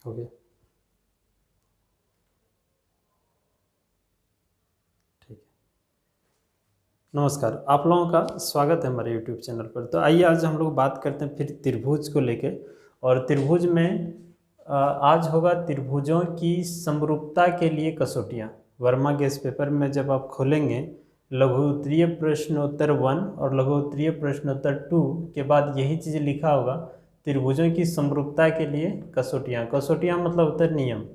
हो गया। ठीक है, नमस्कार, आप लोगों का स्वागत है हमारे YouTube चैनल पर। तो आइए आज हम लोग बात करते हैं फिर त्रिभुज को लेके। और त्रिभुज में आज होगा त्रिभुजों की समरूपता के लिए कसौटियाँ। वर्मा के इस पेपर में जब आप खोलेंगे लघु उत्तरीय प्रश्नोत्तर 1 और लघु उत्तरीय प्रश्नोत्तर 2 के बाद यही चीज़ लिखा होगा, त्रिभुजों की समरूपता के लिए कसौटियाँ। कसौटियाँ मतलब होता है नियम।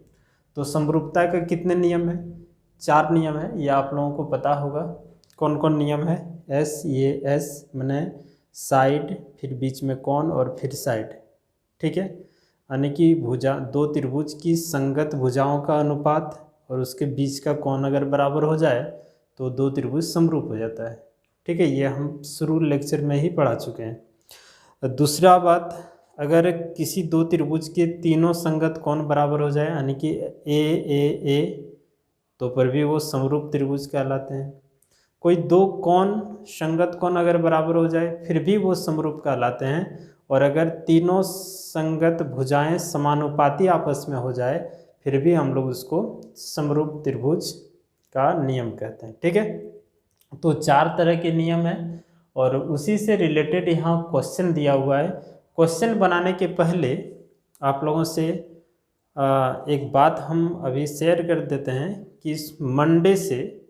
तो समरूपता का कितने नियम है? 4 नियम है, ये आप लोगों को पता होगा। कौन कौन नियम है? ये एस मैंने साइड, फिर बीच में कौन और फिर साइड। ठीक है, यानी कि भुजा, दो त्रिभुज की संगत भुजाओं का अनुपात और उसके बीच का कोण अगर बराबर हो जाए तो दो त्रिभुज समरूप हो जाता है। ठीक है, ये हम शुरू लेक्चर में ही पढ़ा चुके हैं। दूसरा बात, अगर किसी दो त्रिभुज के तीनों संगत कोण बराबर हो जाए, यानी कि ए तो पर भी वो समरूप त्रिभुज कहलाते हैं। कोई दो कोण, संगत कोण अगर बराबर हो जाए फिर भी वो समरूप कहलाते हैं। और अगर तीनों संगत भुजाएं समानुपाती आपस में हो जाए फिर भी हम लोग उसको समरूप त्रिभुज का नियम कहते हैं। ठीक है, तो 4 तरह के नियम हैं और उसी से रिलेटेड यहाँ क्वेश्चन दिया हुआ है। क्वेश्चन बनाने के पहले आप लोगों से एक बात हम अभी शेयर कर देते हैं कि इस मंडे से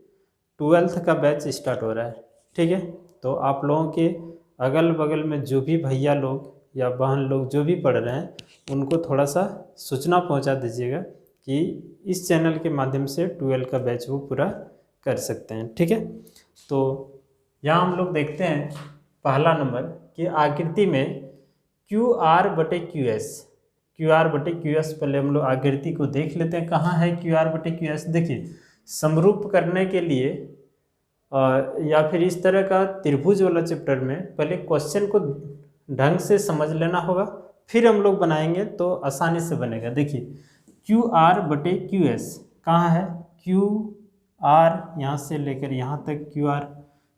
12th का बैच स्टार्ट हो रहा है। ठीक है, तो आप लोगों के अगल बगल में जो भी भैया लोग या बहन लोग जो भी पढ़ रहे हैं उनको थोड़ा सा सूचना पहुंचा दीजिएगा कि इस चैनल के माध्यम से 12 का बैच वो पूरा कर सकते हैं। ठीक है, तो यहाँ हम लोग देखते हैं पहला नंबर कि आकृति में QR/QS, QR/QS, पहले हम लोग आकृति को देख लेते हैं कहाँ है QR/QS। देखिए, समरूप करने के लिए या फिर इस तरह का त्रिभुज वाला चैप्टर में पहले क्वेश्चन को ढंग से समझ लेना होगा, फिर हम लोग बनाएंगे तो आसानी से बनेगा। देखिए, QR/QS कहाँ है? QR यहाँ से लेकर यहाँ तक QR,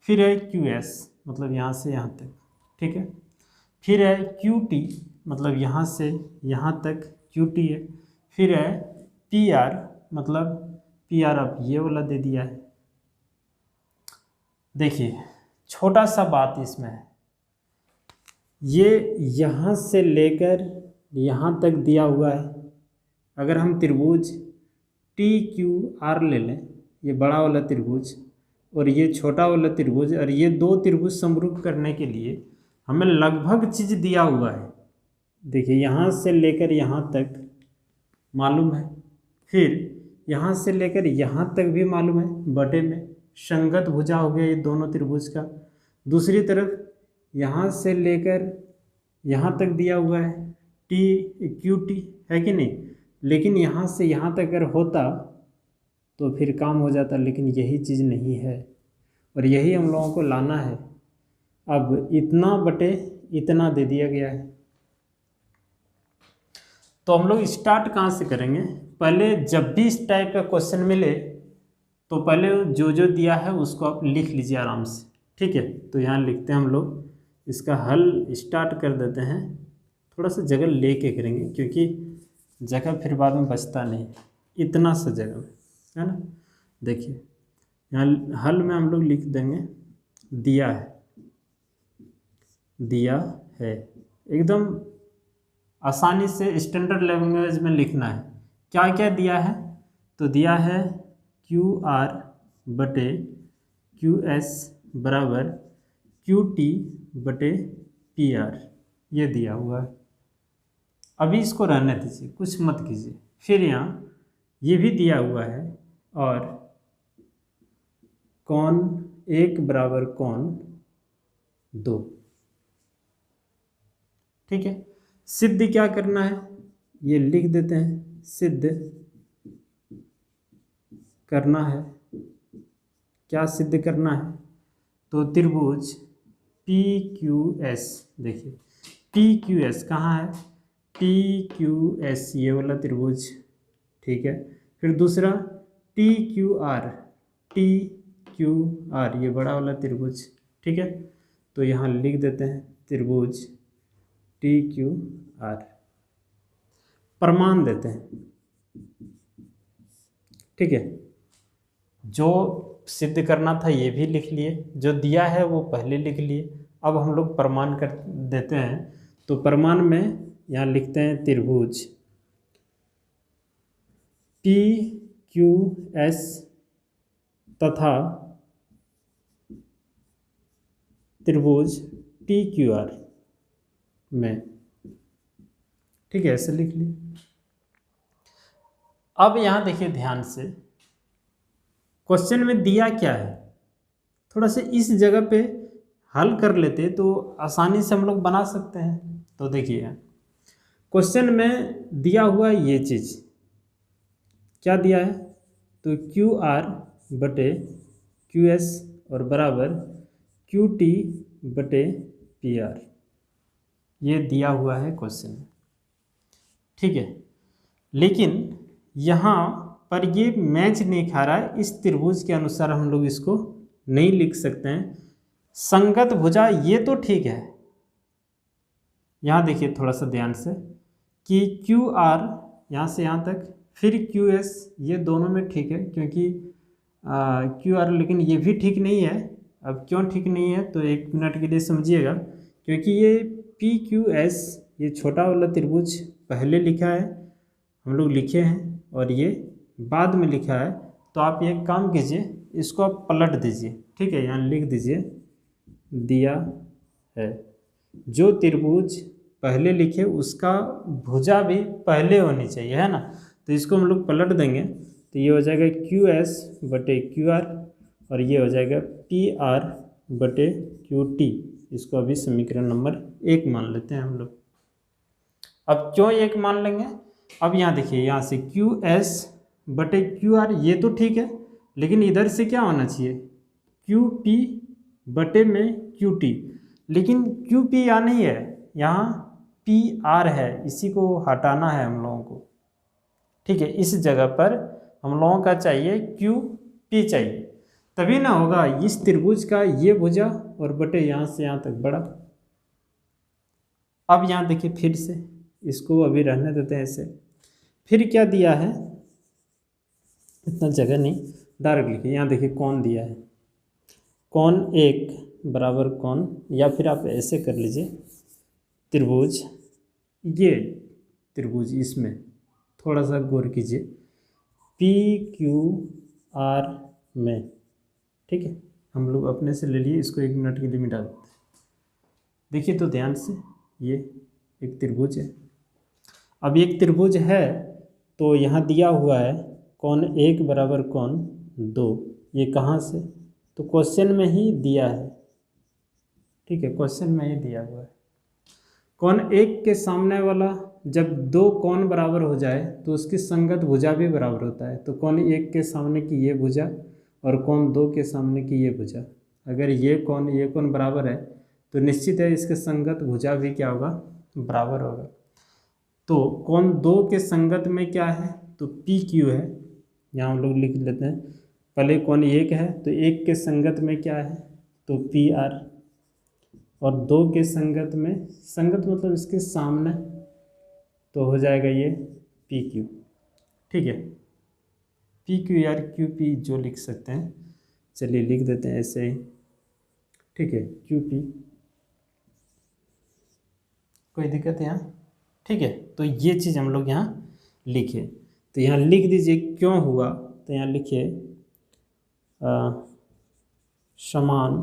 फिर है QS मतलब यहाँ से यहाँ तक। ठीक है, फिर है QT मतलब यहाँ से यहाँ तक QT है। फिर है PR मतलब PR अब ये वाला दे दिया है। देखिए, छोटा सा बात इसमें है, ये यहाँ से लेकर यहाँ तक दिया हुआ है। अगर हम त्रिभुज TQR ले लें, ये बड़ा वाला त्रिभुज और ये छोटा वाला त्रिभुज, और ये दो त्रिभुज समरूप करने के लिए हमें लगभग चीज़ दिया हुआ है। देखिए, यहाँ से लेकर यहाँ तक मालूम है, फिर यहाँ से लेकर यहाँ तक भी मालूम है, बटे में संगत भुजा हो गया ये दोनों त्रिभुज का। दूसरी तरफ यहाँ से लेकर यहाँ तक दिया हुआ है QT, है कि नहीं? लेकिन यहाँ से यहाँ तक अगर होता तो फिर काम हो जाता, लेकिन यही चीज़ नहीं है और यही हम लोगों को लाना है। अब इतना बटे इतना दे दिया गया है, तो हम लोग स्टार्ट कहाँ से करेंगे? पहले जब भी इस टाइप का क्वेश्चन मिले तो पहले जो जो दिया है उसको आप लिख लीजिए आराम से। ठीक है, तो यहाँ लिखते हैं हम लोग, इसका हल स्टार्ट कर देते हैं। थोड़ा सा जगह लेके करेंगे क्योंकि जगह फिर बाद में बचता नहीं, इतना सा जगह में, है ना। देखिए, यहाँ हल में हम लोग लिख देंगे दिया है, एकदम आसानी से स्टैंडर्ड लैंग्वेज में लिखना है। क्या क्या दिया है? तो दिया है QR/QS बराबर QT/PR, ये दिया हुआ है। अभी इसको रहने दीजिए, कुछ मत कीजिए। फिर यहाँ ये भी दिया हुआ है और कोण 1 बराबर कोण 2। ठीक है, सिद्ध क्या करना है ये लिख देते हैं, सिद्ध करना है। क्या सिद्ध करना है? तो त्रिभुज PQS, देखिए PQS कहाँ है? PQS ये वाला त्रिभुज। ठीक है, फिर दूसरा TQR ये बड़ा वाला त्रिभुज। ठीक है, तो यहाँ लिख देते हैं त्रिभुज TQR। प्रमाण देते हैं। ठीक है, जो सिद्ध करना था ये भी लिख लिए, जो दिया है वो पहले लिख लिए। अब हम लोग प्रमाण कर देते हैं। तो प्रमाण में यहाँ लिखते हैं त्रिभुज पी क्यू एस तथा त्रिभुज टी क्यू आर में। ठीक है, ऐसे लिख लिए। अब यहाँ देखिए ध्यान से, क्वेश्चन में दिया क्या है, थोड़ा सा इस जगह पे हल कर लेते तो आसानी से हम लोग बना सकते हैं। तो देखिए क्वेश्चन में दिया हुआ ये चीज़ क्या दिया है, तो क्यू आर बटे क्यू एस और बराबर क्यू टी बटे पी आर, ये दिया हुआ है क्वेश्चन में। ठीक है, लेकिन यहाँ पर ये मैच नहीं खा रहा है, इस त्रिभुज के अनुसार हम लोग इसको नहीं लिख सकते हैं। संगत भुजा ये तो ठीक है, यहाँ देखिए थोड़ा सा ध्यान से कि क्यू आर यहाँ से यहाँ तक, फिर क्यू एस, ये दोनों में ठीक है क्योंकि क्यू आर, लेकिन ये भी ठीक नहीं है। अब क्यों ठीक नहीं है तो एक मिनट के लिए समझिएगा, क्योंकि ये पी क्यू एस, ये छोटा वाला त्रिभुज पहले लिखा है, हम लोग लिखे हैं, और ये बाद में लिखा है। तो आप एक काम कीजिए, इसको आप पलट दीजिए। ठीक है, यहाँ लिख दीजिए दिया है, जो त्रिभुज पहले लिखे उसका भुजा भी पहले होनी चाहिए, है ना। तो इसको हम लोग पलट देंगे तो ये हो जाएगा क्यू एस बटे क्यू आर, और ये हो जाएगा पी आर बटे क्यू टी। इसको अभी समीकरण नंबर 1 मान लेते हैं हम लोग। अब क्यों 1 मान लेंगे, अब यहाँ देखिए, यहाँ से क्यू एस बटे क्यू आर ये तो ठीक है, लेकिन इधर से क्या होना चाहिए, क्यू पी बटे में क्यू टी, लेकिन क्यू पी यहाँ नहीं है, यहाँ पी आर है, इसी को हटाना है हम लोगों को। ठीक है, इस जगह पर हम लोगों का चाहिए क्यू पी चाहिए, तभी ना होगा इस त्रिभुज का ये भुजा और बटे यहाँ से यहाँ तक बड़ा। अब यहाँ देखिए फिर से, इसको अभी रहने देते हैं ऐसे। फिर क्या दिया है, इतना जगह नहीं, डायरेक्ट लिखिए। यहाँ देखिए कौन दिया है, कौन 1 बराबर कौन, या फिर आप ऐसे कर लीजिए, त्रिभुज, ये त्रिभुज, इसमें थोड़ा सा गौर कीजिए, पी क्यू आर में। ठीक है, हम लोग अपने से ले लिए, इसको 1 मिनट के लिए मिटा देते हैं। देखिए तो ध्यान से, ये एक त्रिभुज है। अब एक त्रिभुज है तो यहाँ दिया हुआ है कौन 1 बराबर कौन 2, ये कहाँ से, तो क्वेश्चन में ही दिया है। ठीक है, क्वेश्चन में ही दिया हुआ है। कौन 1 के सामने वाला जब 2 कौन बराबर हो जाए तो उसकी संगत भुजा भी बराबर होता है। तो कौन 1 के सामने की ये भुजा और कौन 2 के सामने की ये भुजा, अगर ये कौन बराबर है तो निश्चित है इसके संगत भुजा भी क्या होगा, बराबर होगा। तो कौन 2 के संगत में क्या है, तो पी क्यू है, यहाँ हम लोग लिख लेते हैं। पहले कौन 1 है तो 1 के संगत में क्या है, तो पी आर, और 2 के संगत में, संगत मतलब इसके सामने, तो हो जाएगा ये पी क्यू। ठीक है, पी क्यू यार क्यू पी जो लिख सकते हैं, चलिए लिख देते हैं ऐसे ही। ठीक है, क्यू पी, कोई दिक्कत है यहाँ। ठीक है, तो ये चीज़ हम लोग यहाँ लिखे, तो यहाँ लिख दीजिए क्यों हुआ, तो यहाँ लिखिए समान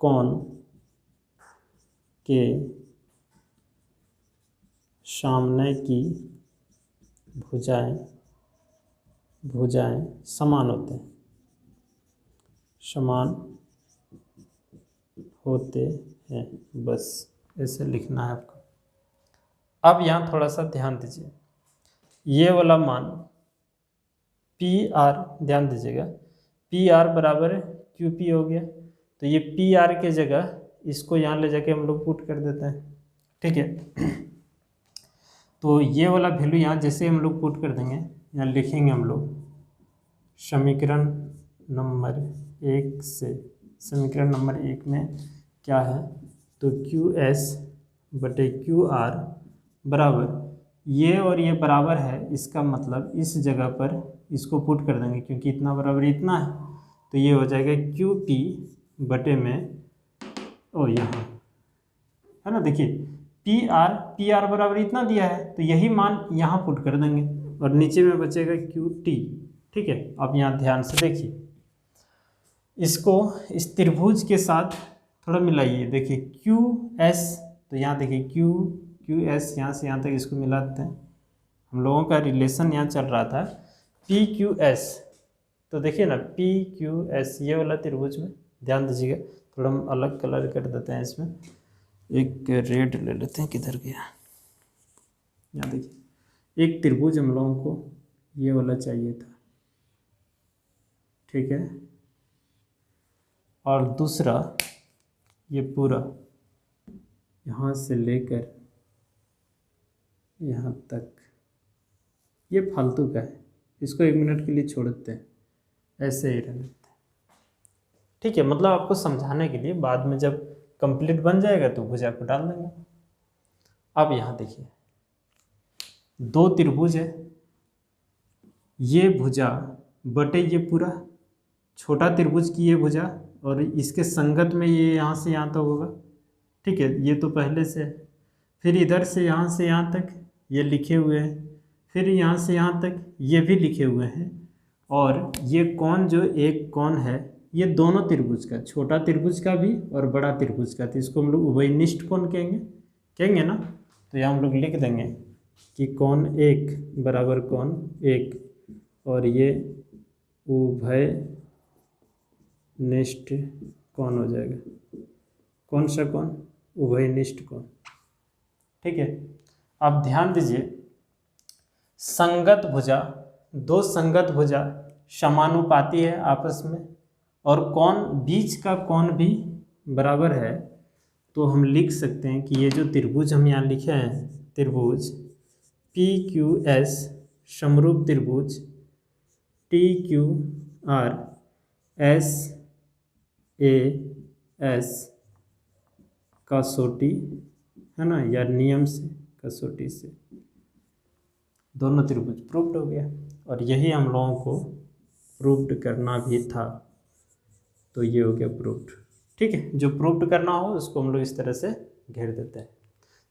कोण के सामने की भुजाएं समान होते हैं, समान होते हैं, बस ऐसे लिखना है आपको। अब यहाँ थोड़ा सा ध्यान दीजिए, ये वाला मान पी आर, ध्यान दीजिएगा, पी आर बराबर क्यू पी हो गया, तो ये पी आर के जगह इसको यहाँ ले जाके हम लोग पुट कर देते हैं। ठीक है, तो ये वाला वैल्यू यहाँ जैसे हम लोग पुट कर देंगे, यहाँ लिखेंगे हम लोग समीकरण नंबर 1 से, समीकरण नंबर 1 में क्या है, तो क्यू एस बटे क्यू आर बराबर ये और ये बराबर है, इसका मतलब इस जगह पर इसको पुट कर देंगे क्योंकि इतना बराबर इतना है, तो ये हो जाएगा क्यू पी बटे में ओ यहाँ है ना। देखिए पी आर बराबर इतना दिया है तो यही मान यहाँ पुट कर देंगे और नीचे में बचेगा क्यू टी। ठीक है, अब यहाँ ध्यान से देखिए, इसको इस त्रिभुज के साथ थोड़ा मिलाइए। देखिए क्यू एस, तो यहाँ देखिए क्यू एस, यहाँ से यहाँ तक इसको मिलाते हैं। हम लोगों का रिलेशन यहाँ चल रहा था पी क्यू एस, तो देखिए ना पी क्यू एस ये वाला त्रिभुज में ध्यान दीजिएगा। थोड़ा हम अलग कलर कर देते हैं इसमें, एक रेड ले लेते हैं, किधर गया, यहाँ देखिए एक त्रिभुज हम लोगों को ये वाला चाहिए था। ठीक है, और दूसरा ये पूरा यहाँ से लेकर यहाँ तक ये फालतू का है, इसको 1 मिनट के लिए छोड़ देते हैं, ऐसे ही रहने देते हैं। ठीक है, मतलब आपको समझाने के लिए, बाद में जब कंप्लीट बन जाएगा तो भुजा को डाल देंगे। अब यहाँ देखिए 2 त्रिभुज है, ये भुजा बटे ये पूरा छोटा त्रिभुज की ये भुजा और इसके संगत में ये यहाँ से यहाँ तक होगा। ठीक है, ये तो पहले से है, फिर इधर से यहाँ तक ये लिखे हुए हैं, फिर यहाँ से यहाँ तक ये भी लिखे हुए हैं, और ये कोण जो एक कोण है ये दोनों त्रिभुज का, छोटा त्रिभुज का भी और बड़ा त्रिभुज का, तो इसको हम लोग उभयनिष्ठ कोण कहेंगे ना। तो यहाँ हम लोग लिख देंगे कि कोण 1 बराबर कोण 1 और ये उभयनिष्ठ कोण हो जाएगा। कौन सा कोण? उभयनिष्ठ कोण। ठीक है, अब ध्यान दीजिए, संगत भुजा, 2 संगत भुजा समानुपाती है आपस में, और कोण बीच का कोण भी बराबर है, तो हम लिख सकते हैं कि ये जो त्रिभुज हम यहाँ लिखे हैं, त्रिभुज पी क्यू एस समरूप त्रिभुज T Q R S A S कसौटी है ना, या नियम से, कसौटी से दोनों त्रिभुज प्रूव्ड हो गया। और यही हम लोगों को प्रूव्ड करना भी था, तो ये हो गया प्रूव्ड। ठीक है, जो प्रूव्ड करना हो उसको हम लोग इस तरह से घेर देते हैं।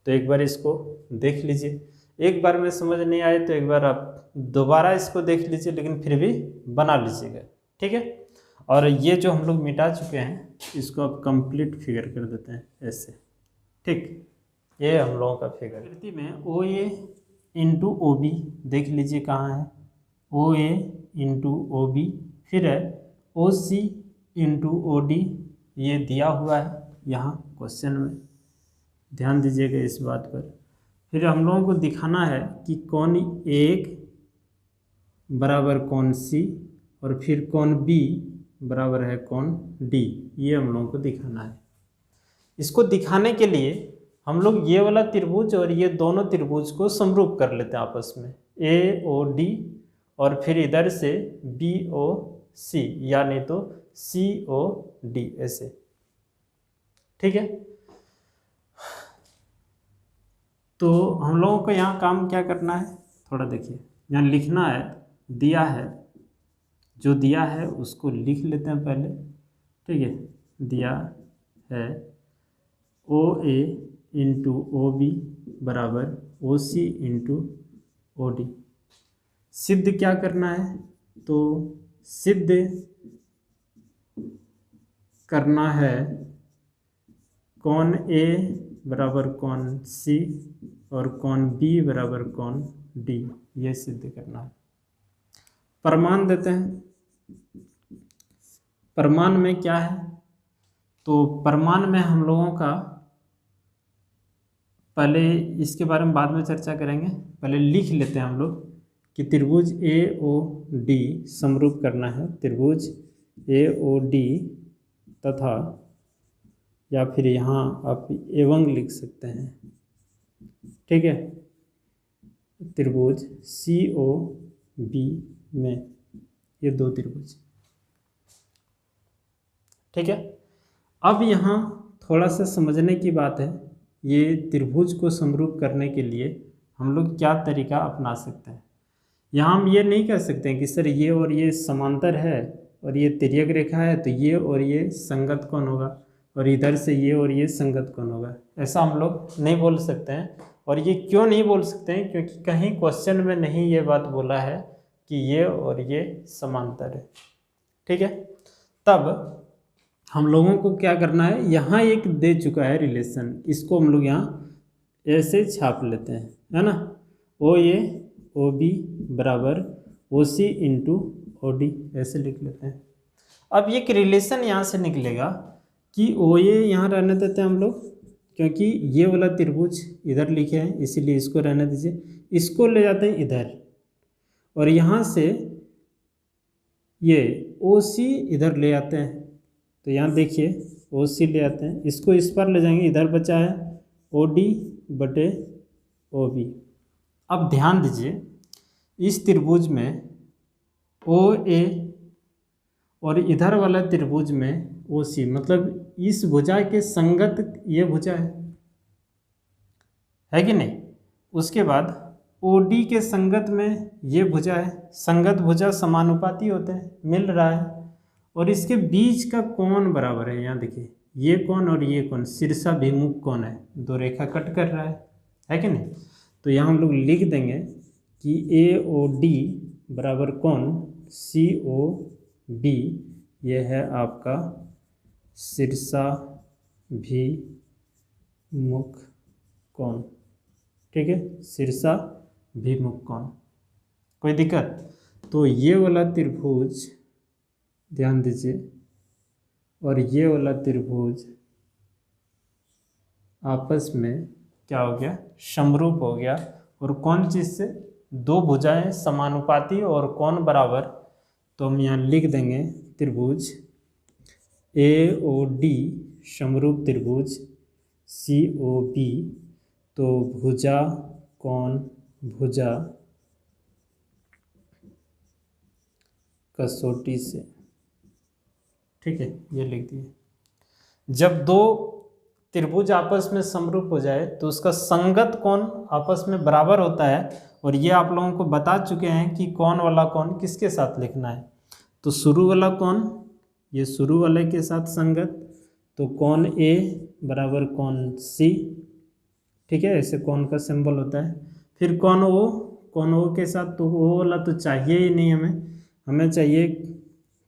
तो एक बार इसको देख लीजिए, एक बार में समझ नहीं आए तो एक बार आप दोबारा इसको देख लीजिए, लेकिन फिर भी बना लीजिएगा। ठीक है, और ये जो हम लोग मिटा चुके हैं इसको अब कंप्लीट फिगर कर देते हैं ऐसे। ठीक, ये हम लोगों का फिगर। आकृति में ओ ए इंटू ओ बी देख लीजिए कहाँ है, ओ ए इंटू ओ बी, फिर है ओ सी इंटू ओ डी, ये दिया हुआ है यहाँ क्वेश्चन में, ध्यान दीजिएगा इस बात पर। फिर हम लोगों को दिखाना है कि कोण 1 बराबर कोण सी और फिर कोण बी बराबर है कोण डी, ये हम लोगों को दिखाना है। इसको दिखाने के लिए हम लोग ये वाला त्रिभुज और ये दोनों त्रिभुज को समरूप कर लेते हैं आपस में, ए ओ डी और फिर इधर से बी ओ सी, या नहीं तो सी ओ डी, ऐसे। ठीक है, तो हम लोगों को यहाँ काम क्या करना है, थोड़ा देखिए, यहाँ लिखना है, दिया है, जो दिया है उसको लिख लेते हैं पहले। ठीक है, दिया है ओ ए इंटू ओ बी बराबर ओ सी इंटू ओ डी। सिद्ध क्या करना है, तो सिद्ध करना है कोण ए बराबर कोण सी और कोण बी बराबर कोण डी, ये सिद्ध करना है। प्रमाण देते हैं, प्रमाण में क्या है, तो प्रमाण में हम लोगों का, पहले इसके बारे में बाद में चर्चा करेंगे, पहले लिख लेते हैं हम लोग कि त्रिभुज ए ओ डी समरूप करना है, त्रिभुज ए ओ डी तथा, या फिर यहाँ आप एवं लिख सकते हैं। ठीक है, त्रिभुज सी ओ बी में ये 2 त्रिभुज। ठीक है, अब यहाँ थोड़ा सा समझने की बात है, ये त्रिभुज को समरूप करने के लिए हम लोग क्या तरीका अपना सकते हैं। यहाँ हम ये नहीं कह सकते हैं कि सर ये और ये समांतर है और ये तिर्यक रेखा है तो ये और ये संगत कोण होगा, और इधर से ये और ये संगत कोण होगा, ऐसा हम लोग नहीं बोल सकते हैं। और ये क्यों नहीं बोल सकते हैं, क्योंकि कहीं क्वेश्चन में नहीं ये बात बोला है कि ये और ये समांतर है। ठीक है, तब हम लोगों को क्या करना है, यहाँ एक दे चुका है रिलेशन, इसको हम लोग यहाँ ऐसे छाप लेते हैं, है ना। ओ ए ओ बी बराबर ओ सी इंटू ओ डी, ऐसे लिख लेते हैं। अब एक रिलेशन यहाँ से निकलेगा कि ओ ए यहाँ रहने देते हैं हम लोग, क्योंकि ये वाला त्रिभुज इधर लिखे हैं इसीलिए इसको रहने दीजिए। इसको ले जाते हैं इधर, और यहाँ से ये ओ सी इधर ले आते हैं, तो यहाँ देखिए ओ सी ले आते हैं, इसको इस पर ले जाएंगे, इधर बचा है ओ डी बटे ओ बी। अब ध्यान दीजिए, इस त्रिभुज में ओ ए और इधर वाला त्रिभुज में ओ सी, मतलब इस भुजा के संगत ये भुजा है कि नहीं। उसके बाद ओ डी के संगत में ये भुजा है, संगत भुजा समानुपाती होते हैं, मिल रहा है। और इसके बीच का कोण बराबर है, यहाँ देखिए ये कोण और ये कोण शीर्षाभिमुख कोण है, दो रेखा कट कर रहा है कि नहीं। तो यहाँ हम लोग लिख देंगे कि ए ओ डी बराबर कोण सी ओ बी, ये है आपका शीर्षाभिमुख कोण। ठीक है, शीर्षाभिमुख कोण, कोई दिक्कत। तो ये वाला त्रिभुज ध्यान दीजिए और ये वाला त्रिभुज आपस में क्या हो गया, समरूप हो गया। और कौन चीज़ से, दो भुजाएं समानुपाती और कोण बराबर, तो हम यहाँ लिख देंगे त्रिभुज ए ओ डी समरूप त्रिभुज सी ओ बी, तो भुजा कोण भुजा कसौटी से। ठीक है, ये लिख दिए। जब दो त्रिभुज आपस में समरूप हो जाए तो उसका संगत कोण आपस में बराबर होता है, और ये आप लोगों को बता चुके हैं कि कौन वाला कोण किसके साथ लिखना है। तो शुरू वाला कोण ये शुरू वाले के साथ संगत, तो कोण ए बराबर कोण सी। ठीक है, ऐसे कोण का सिंबल होता है। फिर कोण ओ के साथ, तो ओ वाला तो चाहिए ही नहीं हमें चाहिए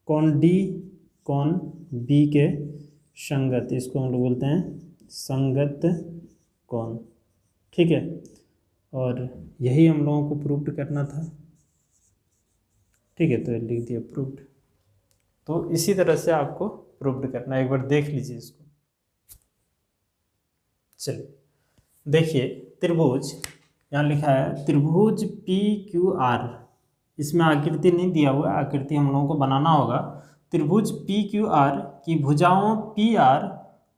कोण डी कोण बी के संगत, इसको हम लोग बोलते हैं संगत कोण। ठीक है, और यही हम लोगों को प्रूव्ड करना था। ठीक है, तो लिख दिया प्रूव्ड। तो इसी तरह से आपको प्रूव्ड करना है, एक बार देख लीजिए इसको। चलिए देखिए, त्रिभुज यहाँ लिखा है त्रिभुज पी क्यू आर, इसमें आकृति नहीं दिया हुआ, आकृति हम लोगों को बनाना होगा। त्रिभुज पी क्यू आर की भुजाओं पी आर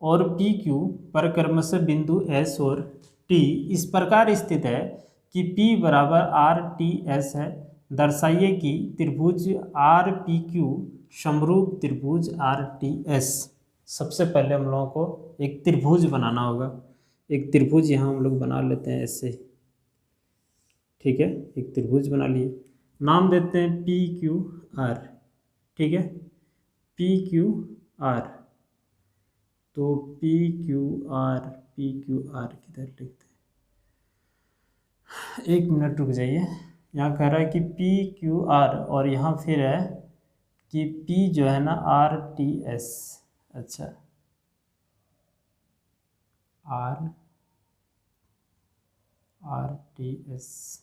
और पी क्यू पर क्रमशः बिंदु एस और टी इस प्रकार स्थित है कि पी बराबर आर टी एस है। दर्शाइए कि त्रिभुज आर पी क्यू समरूप त्रिभुज आर टी एस। सबसे पहले हम लोगों को एक त्रिभुज बनाना होगा। एक त्रिभुज यहाँ हम लोग बना लेते हैं ऐसे। ठीक है, एक त्रिभुज बना लिए, नाम देते हैं पी क्यू आर। ठीक है, पी क्यू आर, तो पी क्यू आर किधर लिखते हैं, एक मिनट रुक जाइए। यहाँ कह रहा है कि पी क्यू आर और यहाँ फिर है कि पी जो है ना आर टी एस। अच्छा, आर टी एस,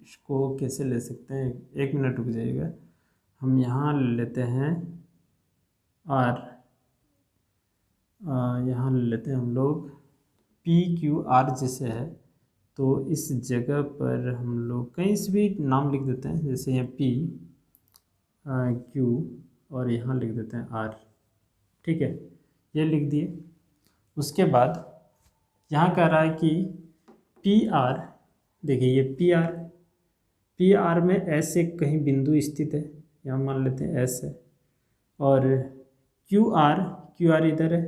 इसको कैसे ले सकते हैं, एक मिनट रुक जाइएगा। हम यहाँ ले लेते हैं आर, यहाँ ले लेते हैं हम लोग पी क्यू आर जैसे है, तो इस जगह पर हम लोग कहीं से भी नाम लिख देते हैं, जैसे यहाँ पी क्यू और यहाँ लिख देते हैं आर। ठीक है, ये लिख दिए। उसके बाद यहाँ कह रहा है कि पी आर, देखिए ये पी आर में ऐसे कहीं बिंदु स्थित है, यहाँ मान लेते हैं एस है, और क्यू आर इधर है,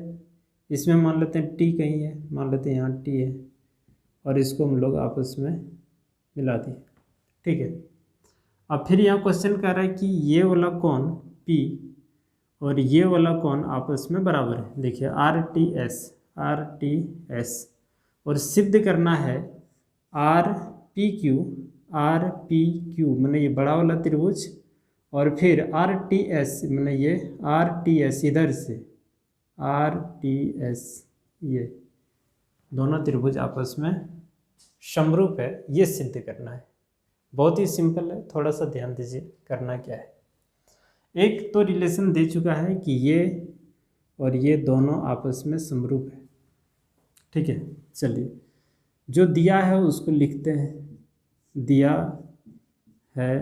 इसमें मान लेते हैं टी कहीं है, मान लेते हैं यहाँ टी है, और इसको हम लोग आपस में मिला दिए। ठीक है, अब फिर यहाँ क्वेश्चन कह रहा है कि ये वाला कोण P और ये वाला कोण आपस में बराबर है। देखिए RTS और सिद्ध करना है RPQ मैंने ये बड़ा वाला त्रिभुज, और फिर RTS मैंने ये RTS इधर से RTS, ये दोनों त्रिभुज आपस में समरूप है, ये सिद्ध करना है। बहुत ही सिंपल है, थोड़ा सा ध्यान दीजिए करना क्या है। एक तो रिलेशन दे चुका है कि ये और ये दोनों आपस में समरूप है। ठीक है, चलिए जो दिया है उसको लिखते हैं, दिया है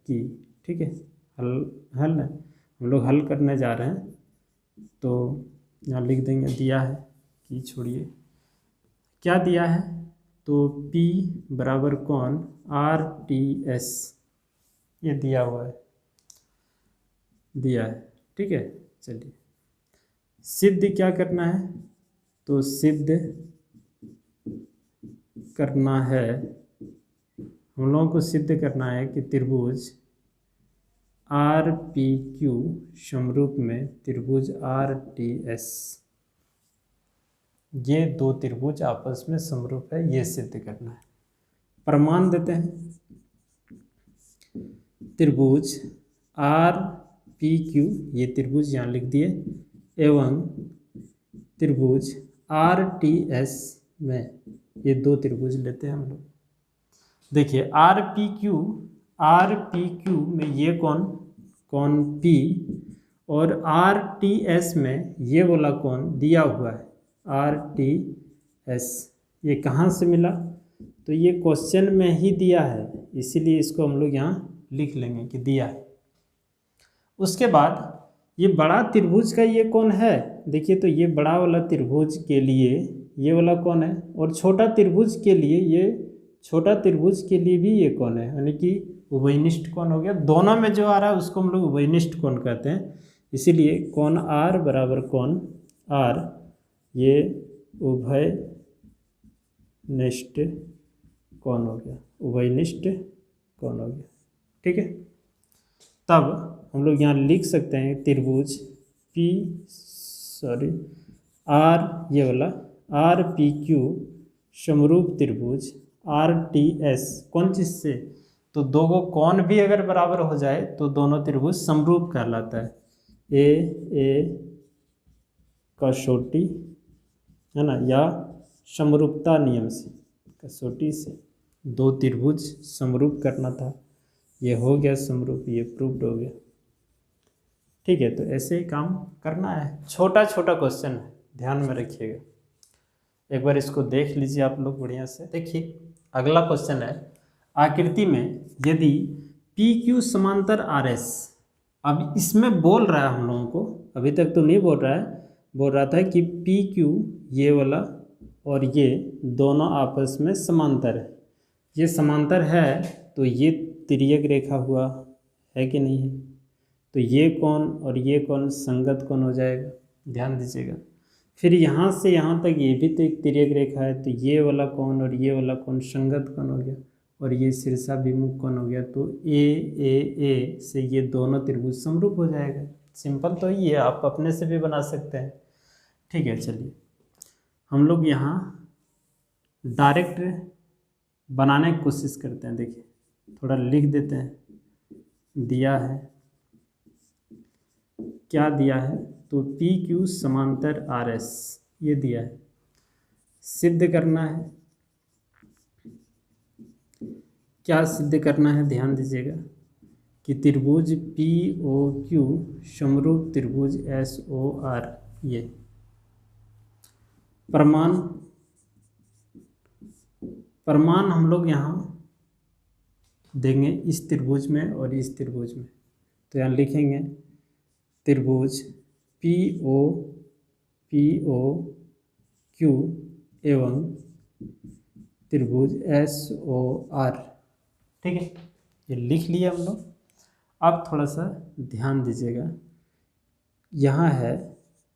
कि, ठीक है, हल है, हम लोग हल करने जा रहे हैं, तो यहाँ लिख देंगे दिया है कि, छोड़िए क्या दिया है, तो P बराबर कोण RTS, ये दिया हुआ है, दिया है। ठीक है, चलिए सिद्ध क्या करना है, तो सिद्ध करना है, हम लोगों को सिद्ध करना है कि त्रिभुज RPQ समरूप में त्रिभुज RTS, ये दो त्रिभुज आपस में समरूप है, ये सिद्ध करना है। प्रमाण देते हैं, त्रिभुज RPQ, ये त्रिभुज यहाँ लिख दिए, एवं त्रिभुज RTS में, ये दो त्रिभुज लेते हैं हम लोग। देखिए RPQ में ये कोण P और RTS में ये वाला कोण दिया हुआ है RTS, ये कहाँ से मिला, तो ये क्वेश्चन में ही दिया है, इसीलिए इसको हम लोग यहाँ लिख लेंगे कि दिया है। उसके बाद ये बड़ा त्रिभुज का ये कोण है, देखिए तो ये बड़ा वाला त्रिभुज के लिए ये वाला कोण है, और छोटा त्रिभुज के लिए ये छोटा त्रिभुज के लिए भी ये कोण है, यानी कि उभयनिष्ठ कोण हो गया। दोनों में जो आ रहा है उसको हम लोग उभयनिष्ठ कोण कहते हैं, इसीलिए कोण R बराबर कोण R, ये उभयनिष्ठ कोण हो गया, उभयनिष्ठ कोण हो गया। ठीक है, तब हम लोग यहाँ लिख सकते हैं त्रिभुज R, ये वाला RPQ समरूप त्रिभुज RTS, कौन चीज़ से, तो दो को कोण भी अगर बराबर हो जाए तो दोनों त्रिभुज समरूप कहलाता है। ए कसौटी है ना, या समरूपता नियम से, कसौटी से दो त्रिभुज समरूप करना था, ये हो गया समरूप, ये प्रूव्ड हो गया। ठीक है, तो ऐसे ही काम करना है, छोटा छोटा क्वेश्चन है, ध्यान में रखिएगा। एक बार इसको देख लीजिए आप लोग बढ़िया से। देखिए अगला क्वेश्चन है, आकृति में यदि PQ समांतर RS, अब इसमें बोल रहा है हम लोगों को, अभी तक तो नहीं बोल रहा है, बोल रहा था कि PQ ये वाला और ये दोनों आपस में समांतर है, ये समांतर है तो ये तिर्यक रेखा हुआ है कि नहीं है, तो ये कोण और ये कोण संगत कोण हो जाएगा, ध्यान दीजिएगा। फिर यहाँ से यहाँ तक ये भी तो एक तिर्यक रेखा है, तो ये वाला कोण और ये वाला कोण संगत कोण हो गया, और ये शीर्षाभिमुख कोण हो गया, तो ए से ये दोनों त्रिभुज समरूप हो जाएगा। सिंपल तो ये आप अपने से भी बना सकते हैं। ठीक है, चलिए हम लोग यहाँ डायरेक्ट बनाने की कोशिश करते हैं। देखिए थोड़ा लिख देते हैं, दिया है, क्या दिया है, तो PQ समांतर RS, ये दिया है, सिद्ध करना है। क्या सिद्ध करना है, ध्यान दीजिएगा कि त्रिभुज POQ समरूप त्रिभुज SOR, ये प्रमाण हम लोग यहाँ देंगे इस त्रिभुज में और इस त्रिभुज में, तो यहाँ लिखेंगे त्रिभुज POQ एवं त्रिभुज SOR। ठीक है, ये लिख लिया हम लोग। अब थोड़ा सा ध्यान दीजिएगा, यहाँ है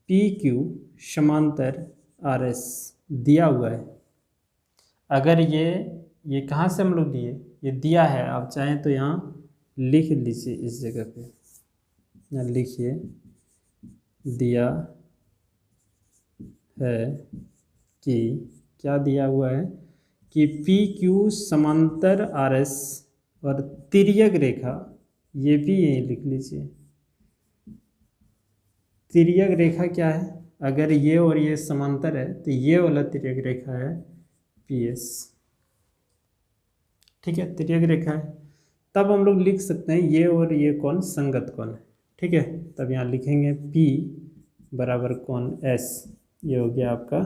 PQ समांतर आर एस दिया हुआ है। अगर ये कहाँ से हम लोग लिए, ये दिया है, आप चाहें तो यहाँ लिख लीजिए, इस जगह पे यहाँ लिखिए, दिया है कि क्या दिया हुआ है कि पी क्यू समांतर आर एस और तिर्यक रेखा, ये भी यही लिख लीजिए। तिर्यक रेखा क्या है, अगर ये और ये समांतर है तो ये वाला तिर्यक रेखा है पी एस। ठीक है, तिर्यक रेखा है, तब हम लोग लिख सकते हैं ये और ये कोण संगत कोण है। ठीक है, तब यहाँ लिखेंगे P बराबर कोण S, ये हो गया आपका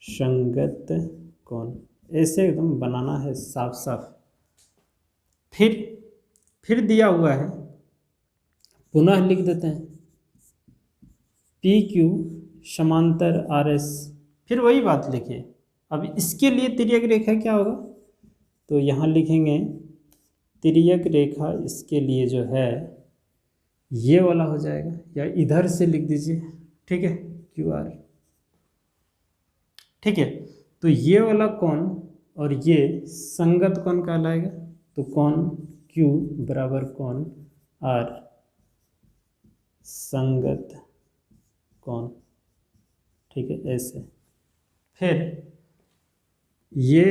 संगत कोण। ऐसे एकदम बनाना है साफ साफ। फिर दिया हुआ है, पुनः लिख देते हैं PQ समांतर RS, फिर वही बात लिखिए। अब इसके लिए तिर्यक रेखा क्या होगा, तो यहाँ लिखेंगे तिर्यक रेखा इसके लिए जो है ये वाला हो जाएगा, या इधर से लिख दीजिए। ठीक है, QR। ठीक है, तो ये वाला कोण और ये संगत कोण कहलाएगा, तो कोण Q बराबर कोण R संगत कोण। ठीक है, ऐसे। फिर ये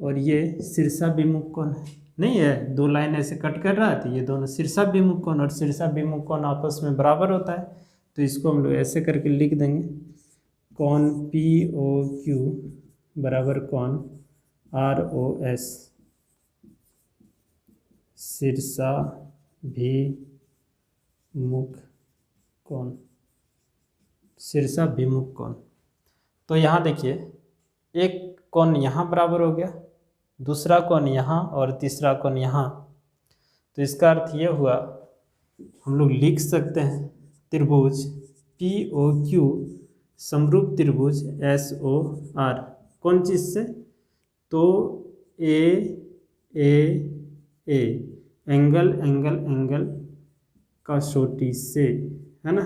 और ये शीर्षाभिमुख कोण है, नहीं है, दो लाइन ऐसे कट कर रहा है, तो ये दोनों शीर्षाभिमुख कोण और शीर्षाभिमुख कोण आपस में बराबर होता है, तो इसको हम लोग ऐसे करके लिख देंगे, कोण POQ बराबर कोण ROS शीर्षाभिमुख कोण, शीर्षाभिमुख कोण। तो यहाँ देखिए, एक कोण यहाँ बराबर हो गया, दूसरा कोण यहाँ और तीसरा कोण यहाँ, तो इसका अर्थ ये हुआ, हम लोग लिख सकते हैं त्रिभुज POQ समरूप त्रिभुज SOR कौन चीज़ से, तो ए एंगल एंगल एंगल कसौटी से, है ना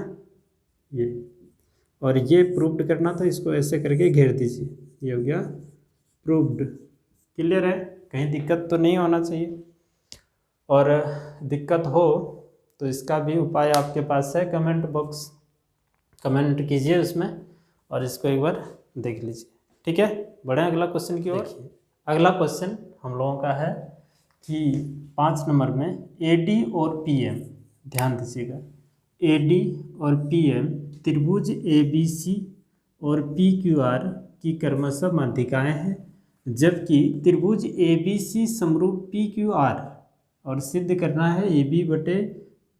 ये, और ये प्रूव्ड करना था, इसको ऐसे करके घेर दीजिए, ये हो गया प्रूव्ड। क्लियर है, कहीं दिक्कत तो नहीं होना चाहिए, और दिक्कत हो तो इसका भी उपाय आपके पास है, कमेंट बॉक्स, कमेंट कीजिए उसमें और इसको एक बार देख लीजिए। ठीक है, बढ़े अगला क्वेश्चन की ओर। अगला क्वेश्चन हम लोगों का है कि 5 नंबर में AD और PM, ध्यान दीजिएगा, AD और PM त्रिभुज ABC और PQR की क्रमशः माध्यिकाएँ हैं, जबकि त्रिभुज ABC समरूप PQR, और सिद्ध करना है AB बटे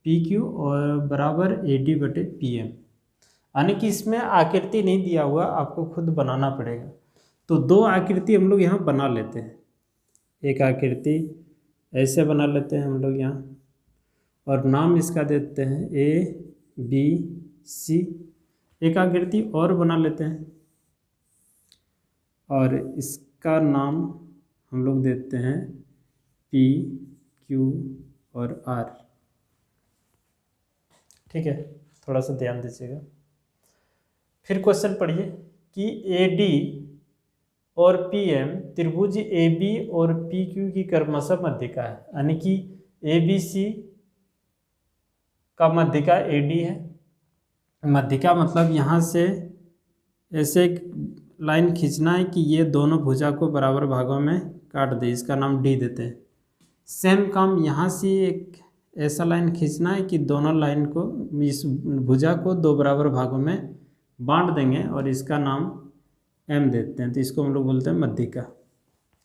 PQ और बराबर AD बटे PM। यानी कि इसमें आकृति नहीं दिया हुआ, आपको खुद बनाना पड़ेगा। तो दो आकृति हम लोग यहाँ बना लेते हैं, एक आकृति ऐसे बना लेते हैं हम लोग यहाँ, और नाम इसका देते हैं ABC। एक आकृति और बना लेते हैं और इसका नाम हम लोग देते हैं PQ और R। ठीक है, थोड़ा सा ध्यान दीजिएगा। फिर क्वेश्चन पढ़िए कि AD और PM त्रिभुज AB और PQ की क्रमशः मध्यिका है, यानी कि ABC का मध्यिका AD है। मध्यिका मतलब यहाँ से ऐसे एक लाइन खींचना है कि ये दोनों भुजा को बराबर भागों में काट दे, इसका नाम D देते हैं। सेम काम यहाँ से एक ऐसा लाइन खींचना है कि दोनों लाइन को, इस भुजा को दो बराबर भागों में बांट देंगे और इसका नाम M देते हैं, तो इसको हम लोग बोलते हैं मध्यिका।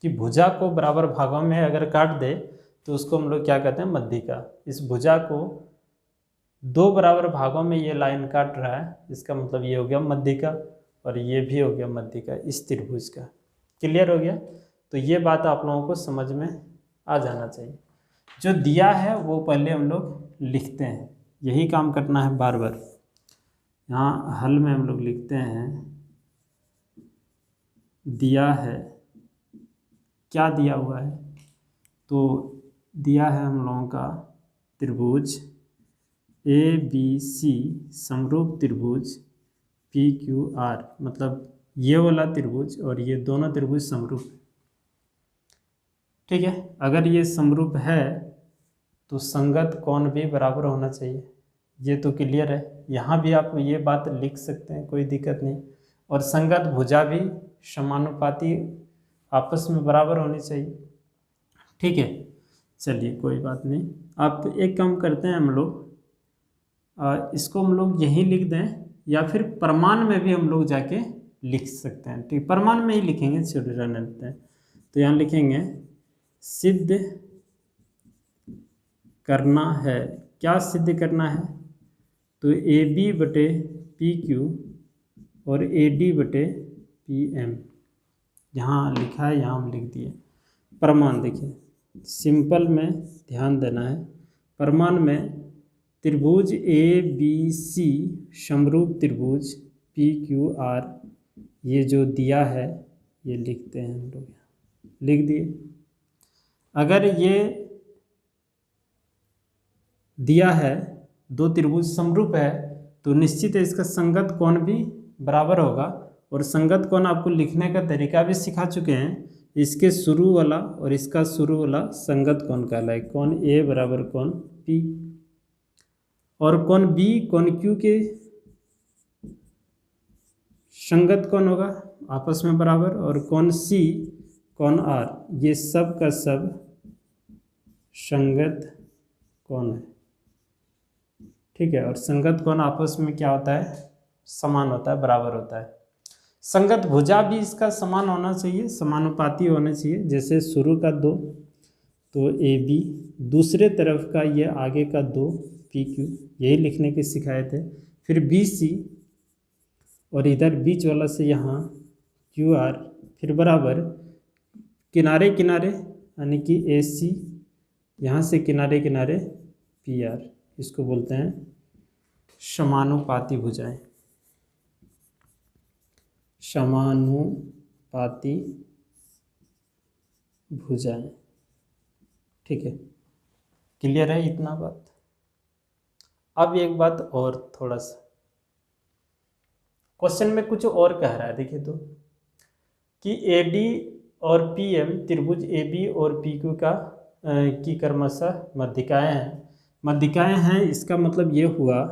कि भुजा को बराबर भागों में अगर काट दे तो उसको हम लोग क्या कहते हैं, मध्यिका। इस भुजा को दो बराबर भागों में ये लाइन काट रहा है, इसका मतलब ये हो गया मध्यिका, और ये भी हो गया मध्यिका इस त्रिभुज का। क्लियर हो गया, तो ये बात आप लोगों को समझ में आ जाना चाहिए। जो दिया है वो पहले हम लोग लिखते हैं, यही काम करना है बार बार। यहाँ हल में हम लोग लिखते हैं, दिया है, क्या दिया हुआ है, तो दिया है हम लोगों का त्रिभुज ABC समरूप त्रिभुज पी क्यू आर, मतलब ये वाला त्रिभुज और ये दोनों त्रिभुज समरूप है। ठीक है, अगर ये समरूप है तो संगत कोण भी बराबर होना चाहिए, ये तो क्लियर है। यहाँ भी आप ये बात लिख सकते हैं, कोई दिक्कत नहीं। और संगत भुजा भी समानुपाती आपस में बराबर होनी चाहिए। ठीक है, चलिए कोई बात नहीं। आप एक काम करते हैं, हम लोग इसको हम लोग यहीं लिख दें, या फिर प्रमाण में भी हम लोग जाके लिख सकते हैं। ठीक, प्रमाण में ही लिखेंगे, छोटे रहने देते हैं। तो यहाँ लिखेंगे सिद्ध करना है। क्या सिद्ध करना है? तो ए बी बटे पी क्यू और ए डी बटे पी एम, यहाँ लिखा है, यहाँ हम लिख दिए। प्रमाण देखिए, सिंपल में ध्यान देना है। प्रमाण में त्रिभुज ए बी सी समरूप त्रिभुज पी क्यू आर, ये जो दिया है ये लिखते हैं हम लोग, लिख दिए। अगर ये दिया है दो त्रिभुज समरूप है तो निश्चित है इसका संगत कोण भी बराबर होगा। और संगत कोण आपको लिखने का तरीका भी सिखा चुके हैं। इसके शुरू वाला और इसका शुरू वाला संगत कोण कहलाए। कोण ए बराबर कोण पी, और कोण बी कोण क्यू के संगत कोण होगा आपस में बराबर। और कोण सी कोण आर, ये सब का सब संगत कोण है। ठीक है, और संगत कोण आपस में क्या होता है? समान होता है, बराबर होता है। संगत भुजा भी इसका समान होना चाहिए, समानुपाती होना चाहिए। जैसे शुरू का 2 तो ए बी, दूसरे तरफ का ये आगे का 2 पी क्यू, यही लिखने के सिखाए थे। फिर बी सी, और इधर बीच वाला से यहाँ क्यू आर, फिर बराबर किनारे किनारे यानी कि ए सी, यहाँ से किनारे किनारे पी आर, इसको बोलते हैं समानुपाती भुजाएं। समानुपाती भुजाएं। ठीक है, क्लियर है इतना बात? अब एक बात और, थोड़ा सा क्वेश्चन में कुछ और कह रहा है। देखिए तो कि ए डी और पी एम त्रिभुज ए बी और पी क्यू का की क्रमशः मध्यिकाएं हैं। मध्यिकाएं हैं, इसका मतलब ये हुआ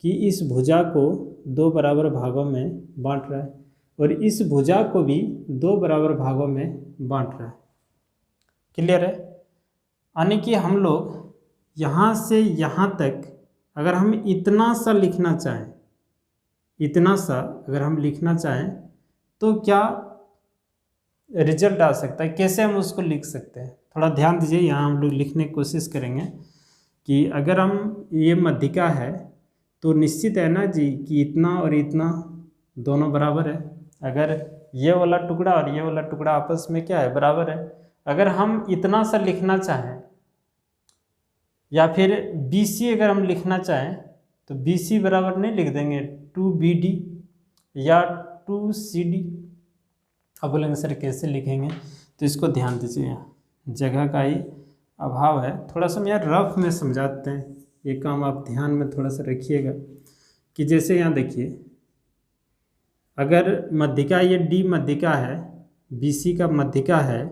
कि इस भुजा को 2 बराबर भागों में बांट रहा है और इस भुजा को भी 2 बराबर भागों में बांट रहा है। क्लियर है? यानी कि हम लोग यहाँ से यहाँ तक अगर हम इतना सा लिखना चाहें, इतना सा अगर हम लिखना चाहें तो क्या रिजल्ट आ सकता है? कैसे हम उसको लिख सकते हैं? थोड़ा ध्यान दीजिए, यहाँ हम लोग लिखने की कोशिश करेंगे कि अगर हम ये मध्यिका है तो निश्चित है ना जी कि इतना और इतना दोनों बराबर है। अगर ये वाला टुकड़ा और ये वाला टुकड़ा आपस में क्या है? बराबर है। अगर हम इतना सा लिखना चाहें या फिर BC अगर हम लिखना चाहें तो BC बराबर नहीं लिख देंगे 2BD या 2CD। अब बोलेंगे सर कैसे लिखेंगे? तो इसको ध्यान दीजिए, जगह का ही अभाव है। थोड़ा सा हम यार रफ में समझाते हैं, ये काम आप ध्यान में थोड़ा सा रखिएगा। कि जैसे यहाँ देखिए, अगर मध्यिका ये D मध्यिका है, BC का मध्यिका है,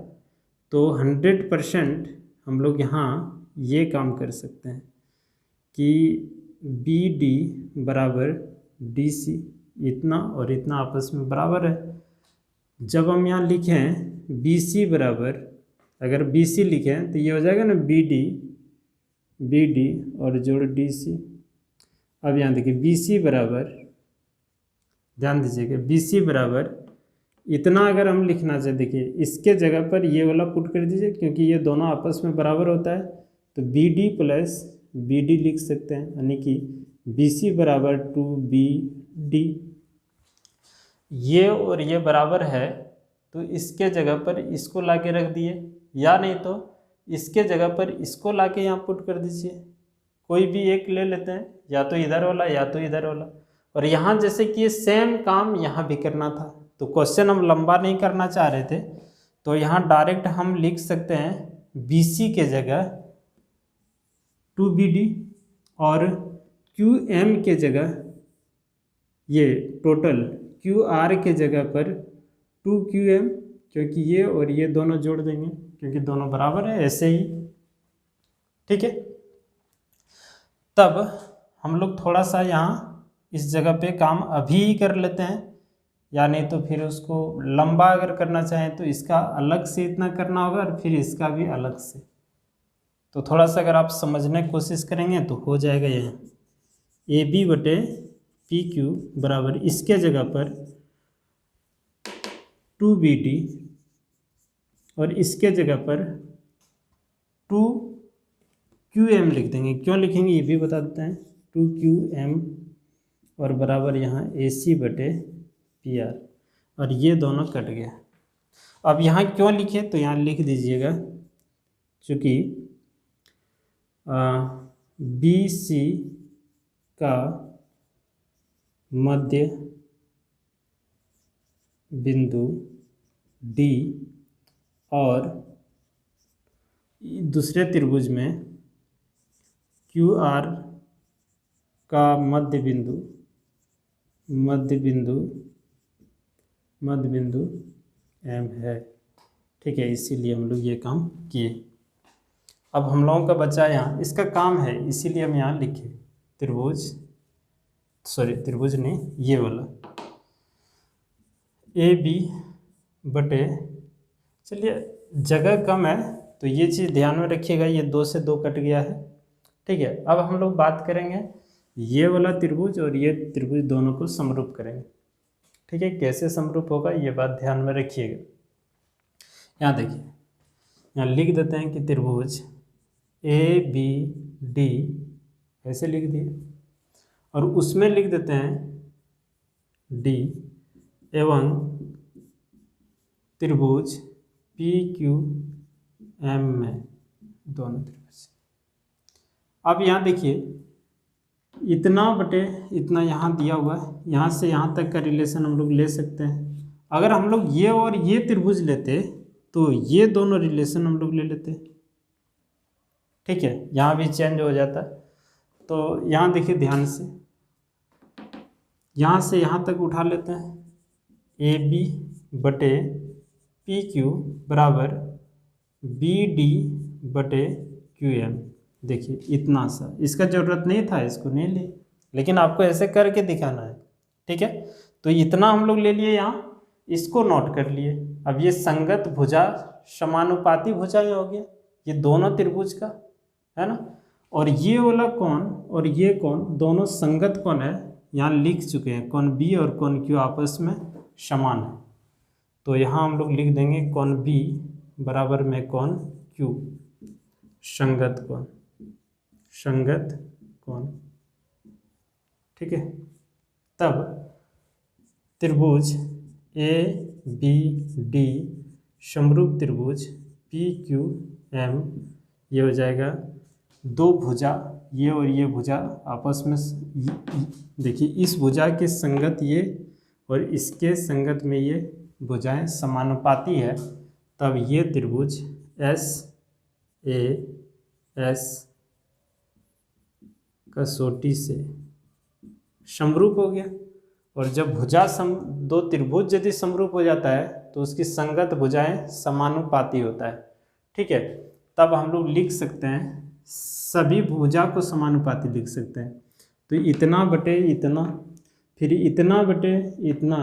तो 100% हम लोग यहाँ ये काम कर सकते हैं कि BD बराबर DC, इतना और इतना आपस में बराबर है। जब हम यहाँ लिखें BC बराबर, अगर BC लिखें तो ये हो जाएगा ना BD और जोड़ DC। अब यहाँ देखिए BC बराबर, ध्यान दीजिएगा, BC बराबर इतना अगर हम लिखना चाहे, देखिए इसके जगह पर ये वाला पुट कर दीजिए क्योंकि ये दोनों आपस में बराबर होता है, तो BD प्लस BD लिख सकते हैं, यानी कि BC बराबर 2BD। ये और ये बराबर है तो इसके जगह पर इसको लाके रख दिए, या नहीं तो इसके जगह पर इसको लाके यहाँ पुट कर दीजिए। कोई भी एक ले लेते हैं, या तो इधर वाला या तो इधर वाला। और यहाँ जैसे कि ये सेम काम यहाँ भी करना था, तो क्वेश्चन हम लंबा नहीं करना चाह रहे थे, तो यहाँ डायरेक्ट हम लिख सकते हैं BC के जगह 2BD और QM के जगह ये टोटल क्यू आर के जगह पर 2QM, क्योंकि ये और ये दोनों जोड़ देंगे क्योंकि दोनों बराबर है ऐसे ही। ठीक है, तब हम लोग थोड़ा सा यहाँ इस जगह पे काम अभी ही कर लेते हैं, या नहीं तो फिर उसको लंबा अगर करना चाहें तो इसका अलग से इतना करना होगा और फिर इसका भी अलग से। तो थोड़ा सा अगर आप समझने की कोशिश करेंगे तो हो जाएगा। यहाँ AB/PQ बराबर इसके जगह पर 2BD और इसके जगह पर 2QM लिख देंगे। क्यों लिखेंगे ये भी बता देते हैं। 2QM और बराबर यहाँ AC/PR, और ये दोनों कट गया। अब यहाँ क्यों लिखे तो यहाँ लिख दीजिएगा, चूँकि BC का मध्य बिंदु D और दूसरे त्रिभुज में QR का मध्य बिंदु M है। ठीक है, इसीलिए हम लोग ये काम किए। अब हम लोगों का बचा यहाँ, इसका काम है इसीलिए हम यहाँ लिखे त्रिभुज नहीं, ये वाला AB/, चलिए जगह कम है तो ये चीज़ ध्यान में रखिएगा, ये 2 से 2 कट गया है। ठीक है, अब हम लोग बात करेंगे ये वाला त्रिभुज और ये त्रिभुज दोनों को समरूप करेंगे। ठीक है, कैसे समरूप होगा ये बात ध्यान में रखिएगा। यहाँ देखिए, यहाँ लिख देते हैं कि त्रिभुज ABD ऐसे लिख दिए, और उसमें लिख देते हैं D एवं त्रिभुज PQM में दोनों त्रिभुज। अब यहाँ देखिए, इतना बटे इतना यहाँ दिया हुआ है, यहाँ से यहाँ तक का रिलेशन हम लोग ले सकते हैं। अगर हम लोग ये और ये त्रिभुज लेते तो ये दोनों रिलेशन हम लोग ले लेते। ठीक है, यहाँ भी चेंज हो जाता। तो यहाँ देखिए ध्यान से, यहाँ से यहाँ तक उठा लेते हैं। AB/PQ बराबर BD/QM। देखिए इतना सा, इसका ज़रूरत नहीं था, इसको नहीं ले, लेकिन आपको ऐसे करके दिखाना है। ठीक है, तो इतना हम लोग ले लिए, यहाँ इसको नोट कर लिए। अब ये संगत भुजा समानुपाती भुजा हो गया, ये दोनों त्रिभुज का है ना। और ये वाला कोण और ये कोण दोनों संगत कोण है, यहाँ लिख चुके हैं। कोण B और कोण Q आपस में समान है, तो यहाँ हम लोग लिख देंगे कोण B बराबर में कोण Q, संगत कोण। ठीक है, तब त्रिभुज ABD समरूप त्रिभुज PQM, ये हो जाएगा दो भुजा, ये और ये भुजा आपस में देखिए, इस भुजा के संगत ये और इसके संगत में ये भुजाएं समानुपाती है, तब ये त्रिभुज SAS कसौटी से समरूप हो गया। और जब भुजा दो त्रिभुज यदि समरूप हो जाता है तो उसकी संगत भुजाएं समानुपाती होता है। ठीक है, तब हम लोग लिख सकते हैं, सभी भुजा को समानुपाती लिख सकते हैं। तो इतना बटे इतना, फिर इतना बटे इतना,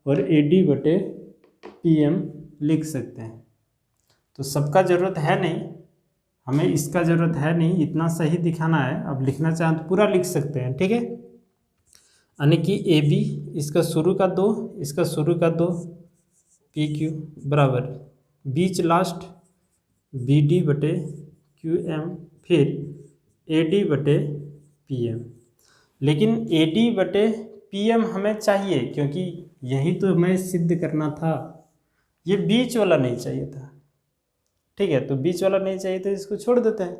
और AD/PM लिख सकते हैं। तो सबका ज़रूरत है नहीं, हमें इसका ज़रूरत है नहीं, इतना सही दिखाना है। अब लिखना चाहें तो पूरा लिख सकते हैं। ठीक है, यानी कि AB इसका शुरू का 2, इसका शुरू का 2, PQ बराबर बीच लास्ट BD/QM, फिर AD/PM। लेकिन AD/PM हमें चाहिए, क्योंकि यही तो हमें सिद्ध करना था, ये बीच वाला नहीं चाहिए था। ठीक है, तो बीच वाला नहीं चाहिए तो इसको छोड़ देते हैं,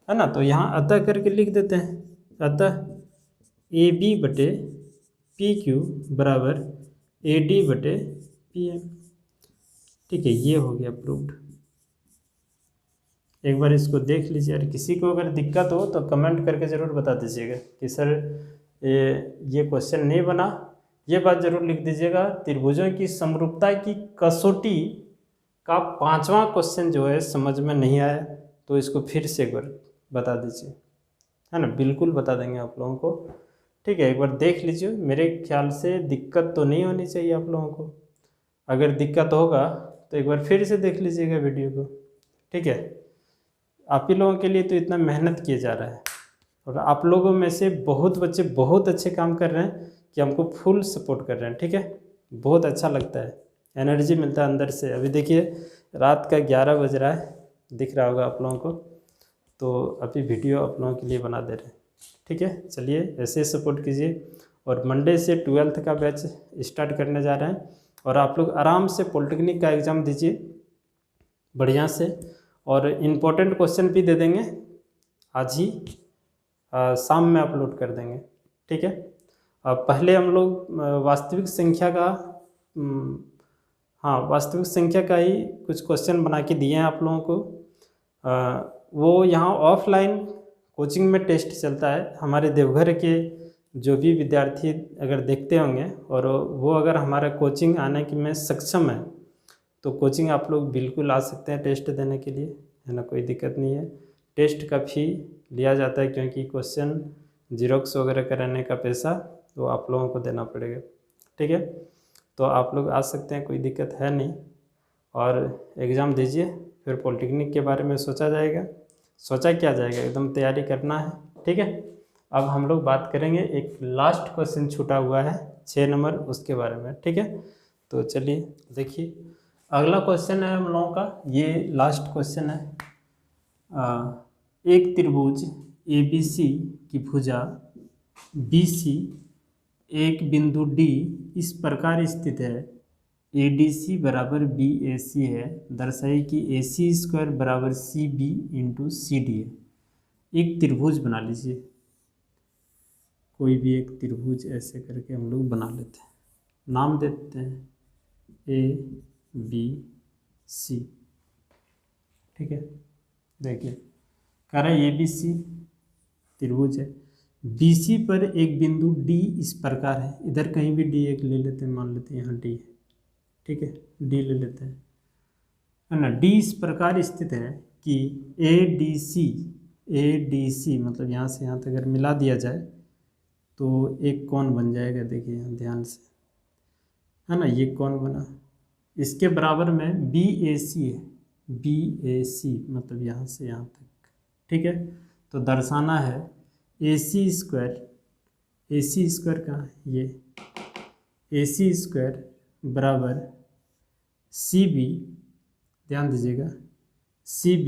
है ना। तो यहाँ अतः करके लिख देते हैं, अतः AB/PQ बराबर AD/PM। ठीक है, ये हो गया प्रूव्ड। एक बार इसको देख लीजिए, और किसी को अगर दिक्कत हो तो कमेंट करके ज़रूर बता दीजिएगा कि सर ये क्वेश्चन नहीं बना ये बात जरूर लिख दीजिएगा, त्रिभुजों की समरूपता की कसौटी का 5वां क्वेश्चन जो है समझ में नहीं आया तो इसको फिर से एक बार बता दीजिए, है ना, बिल्कुल बता देंगे आप लोगों को। ठीक है, एक बार देख लीजिए, मेरे ख्याल से दिक्कत तो नहीं होनी चाहिए आप लोगों को। अगर दिक्कत होगा तो एक बार फिर से देख लीजिएगा वीडियो को। ठीक है, आप ही लोगों के लिए तो इतना मेहनत किया जा रहा है और आप लोगों में से बहुत बच्चे बहुत अच्छे काम कर रहे हैं कि हमको फुल सपोर्ट कर रहे हैं। ठीक है, बहुत अच्छा लगता है, एनर्जी मिलता है अंदर से। अभी देखिए रात का 11 बज रहा है, दिख रहा होगा आप लोगों को, तो अभी वीडियो आप लोगों के लिए बना दे रहे हैं। ठीक है, चलिए ऐसे सपोर्ट कीजिए। और मंडे से 12th का बैच स्टार्ट करने जा रहे हैं और आप लोग आराम से पॉलिटेक्निक का एग्ज़ाम दीजिए बढ़िया से, और इम्पोर्टेंट क्वेश्चन भी दे देंगे आज ही, शाम में अपलोड कर देंगे। ठीक है, पहले हम लोग वास्तविक संख्या का वास्तविक संख्या का ही कुछ क्वेश्चन बना के दिए हैं आप लोगों को। वो यहाँ ऑफलाइन कोचिंग में टेस्ट चलता है। हमारे देवघर के जो भी विद्यार्थी अगर देखते होंगे और वो अगर हमारा कोचिंग आने के में सक्षम है तो कोचिंग आप लोग बिल्कुल आ सकते हैं टेस्ट देने के लिए, है ना, कोई दिक्कत नहीं है। टेस्ट का फी लिया जाता है क्योंकि क्वेश्चन जीरोक्स वगैरह कराने का पैसा तो आप लोगों को देना पड़ेगा। ठीक है, तो आप लोग आ सकते हैं, कोई दिक्कत है नहीं, और एग्ज़ाम दीजिए, फिर पॉलिटेक्निक के बारे में सोचा जाएगा। सोचा क्या जाएगा, एकदम तैयारी करना है। ठीक है, अब हम लोग बात करेंगे, एक लास्ट क्वेश्चन छूटा हुआ है 6 नंबर, उसके बारे में। ठीक है, तो चलिए देखिए, अगला क्वेश्चन है हम लोगों का, ये लास्ट क्वेश्चन है। एक त्रिभुज ABC की भुजा BC एक बिंदु D इस प्रकार स्थित है, ADC बराबर BAC है, दर्शाइए कि AC² बराबर CB इंटू CD है। एक त्रिभुज बना लीजिए, कोई भी एक त्रिभुज ऐसे करके हम लोग बना लेते हैं, नाम देते हैं ABC। ठीक है, देखिए कह रहा है ABC त्रिभुज है, BC पर एक बिंदु D इस प्रकार है, इधर कहीं भी D एक ले लेते हैं, मान लेते हैं यहाँ D है। ठीक है, D ले लेते हैं, है ना। D इस प्रकार स्थित है कि ADC मतलब यहाँ से यहाँ तक अगर मिला दिया जाए तो एक कोण बन जाएगा। देखिए यहाँ ध्यान से, है ना, ये कोण बना, इसके बराबर में BAC है, BAC मतलब यहाँ से यहाँ तक। ठीक है, तो दर्शाना है AC² कहाँ है, ये AC² बराबर CB, ध्यान दीजिएगा, CB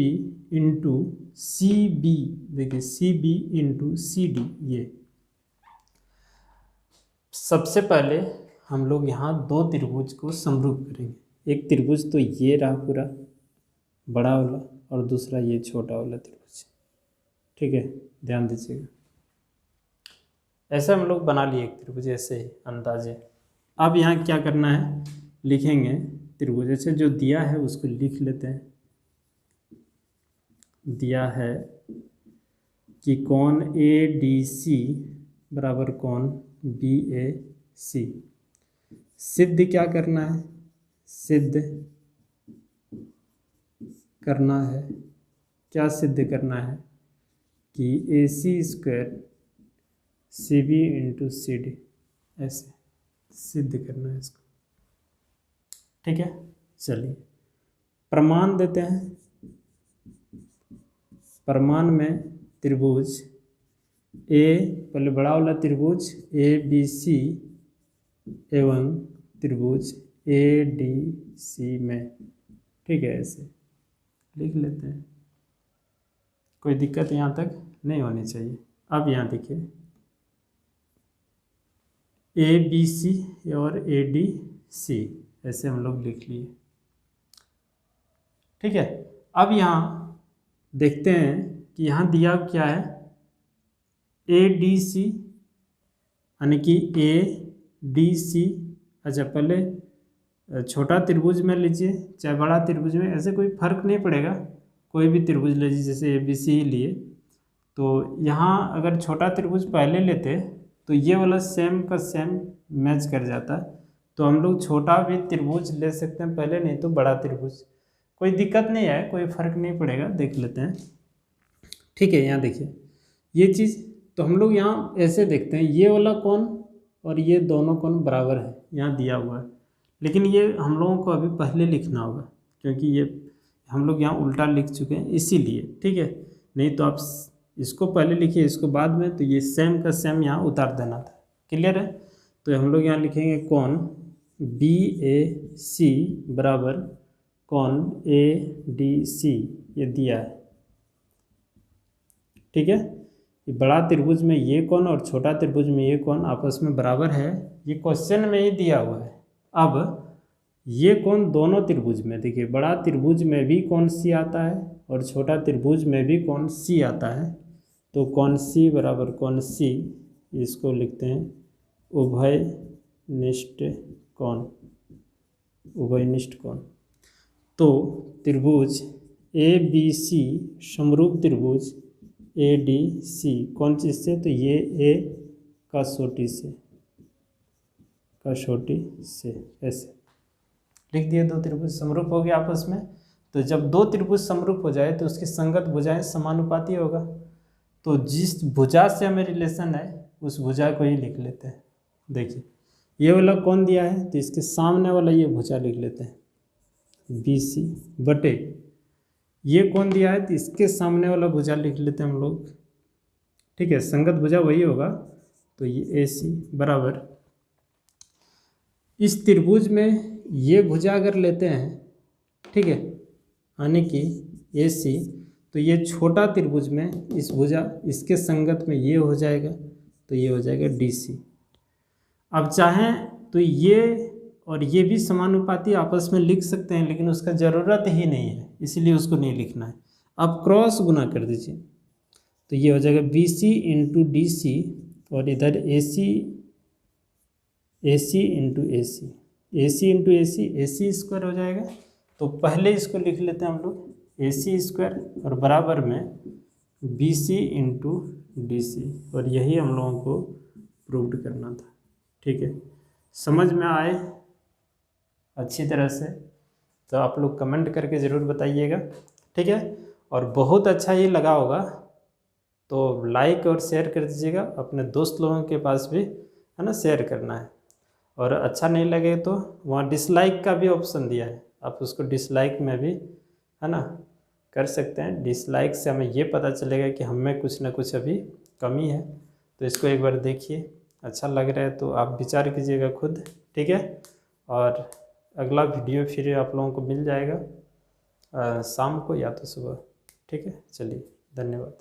इंटू CB, देखिए CB इंटू CD। ये सबसे पहले हम लोग यहाँ दो त्रिभुज को समरूप करेंगे। एक त्रिभुज तो ये रहा पूरा बड़ा वाला, और दूसरा ये छोटा वाला त्रिभुज। ठीक है, ध्यान दीजिएगा, ऐसे हम लोग बना लिए एक त्रिभुज, ऐसे ही अंदाजे। अब यहाँ क्या करना है, लिखेंगे त्रिभुज, जैसे जो दिया है उसको लिख लेते हैं। दिया है कि कोण ADC बराबर कोण BAC। सिद्ध क्या करना है, सिद्ध करना है, क्या सिद्ध करना है कि AC² CB इंटू CD, ऐसे सिद्ध करना है इसको। ठीक है, चलिए प्रमाण देते हैं। प्रमाण में त्रिभुज पहले बड़ा वाला त्रिभुज ABC एवं त्रिभुज ADC में, ठीक है, ऐसे लिख लेते हैं, कोई दिक्कत यहाँ तक नहीं होनी चाहिए। अब यहाँ देखिए ABC और ADC ऐसे हम लोग लिख लिए। ठीक है, अब यहाँ देखते हैं कि यहाँ दिया क्या है, ADC यानी कि ADC। अच्छा, पहले छोटा त्रिभुज में लीजिए चाहे बड़ा त्रिभुज में, ऐसे कोई फर्क नहीं पड़ेगा, कोई भी त्रिभुज लीजिए, जैसे ABC ही लिए। तो यहाँ अगर छोटा त्रिभुज पहले लेते तो तो ये वाला सेम का सेम मैच कर जाता है। तो हम लोग छोटा भी त्रिभुज ले सकते हैं पहले, नहीं तो बड़ा त्रिभुज, कोई दिक्कत नहीं है, कोई फर्क नहीं पड़ेगा, देख लेते हैं। ठीक है, यहाँ देखिए ये चीज़, तो हम लोग यहाँ ऐसे देखते हैं, ये वाला कोण और ये दोनों कोण बराबर है, यहाँ दिया हुआ है, लेकिन ये हम लोगों को अभी पहले लिखना होगा क्योंकि ये हम लोग यहाँ उल्टा लिख चुके हैं इसीलिए। ठीक है, नहीं तो आप इसको पहले लिखिए इसको बाद में, तो ये सेम का सेम यहाँ उतार देना था। क्लियर है? तो हम लोग यहाँ लिखेंगे कोण BAC बराबर कोण ADC, ये दिया है। ठीक है, ये बड़ा त्रिभुज में ये कोण और छोटा त्रिभुज में ये कोण आपस में बराबर है, ये क्वेश्चन में ही दिया हुआ है। अब ये कोण दोनों त्रिभुज में, देखिए बड़ा त्रिभुज में भी कोण C आता है और छोटा त्रिभुज में भी कोण C आता है, तो कोण C बराबर कोण C, इसको लिखते हैं उभयनिष्ठ कोण, उभयनिष्ठ कोण। तो त्रिभुज ABC समरूप त्रिभुज ADC कौन चीज़ से, तो ये A कसौटी से, कसौटी से, ऐसे लिख दिए। दो त्रिभुज समरूप हो गए आपस में। तो जब दो त्रिभुज समरूप हो जाए तो उसकी संगत भुजाएं समानुपाती होगा, तो जिस भुजा से हमें रिलेशन है उस भुजा को ही लिख लेते हैं। देखिए ये वाला कौन दिया है, तो इसके सामने वाला ये भुजा लिख लेते हैं BC बटे, ये कौन दिया है तो इसके सामने वाला भुजा लिख लेते हैं हम लोग। ठीक है, संगत भुजा वही होगा, तो ये AC बराबर, इस त्रिभुज में ये भुजा अगर लेते हैं, ठीक है, यानी कि AC, तो ये छोटा त्रिभुज में इस भुजा इसके संगत में ये हो जाएगा, तो ये हो जाएगा DC। अब चाहें तो ये और ये भी समानुपाती आपस में लिख सकते हैं, लेकिन उसका ज़रूरत ही नहीं है, इसलिए उसको नहीं लिखना है। अब क्रॉस गुना कर दीजिए, तो ये हो जाएगा BC इंटू DC और इधर AC into AC into AC square हो जाएगा। तो पहले इसको लिख लेते हैं हम लोग AC स्क्वायर और बराबर में BC इंटू DC, और यही हम लोगों को प्रूव्ड करना था। ठीक है, समझ में आए अच्छी तरह से तो आप लोग कमेंट करके ज़रूर बताइएगा। ठीक है, और बहुत अच्छा ये लगा होगा तो लाइक और शेयर कर दीजिएगा, अपने दोस्त लोगों के पास भी है ना शेयर करना है। और अच्छा नहीं लगे तो वहाँ डिसलाइक का भी ऑप्शन दिया है, आप उसको डिसलाइक में भी है ना कर सकते हैं। डिसलाइक से हमें ये पता चलेगा कि हमें कुछ ना कुछ अभी कमी है, तो इसको एक बार देखिए, अच्छा लग रहा है तो आप विचार कीजिएगा खुद। ठीक है, और अगला वीडियो फिर आप लोगों को मिल जाएगा शाम को या तो सुबह। ठीक है, चलिए धन्यवाद।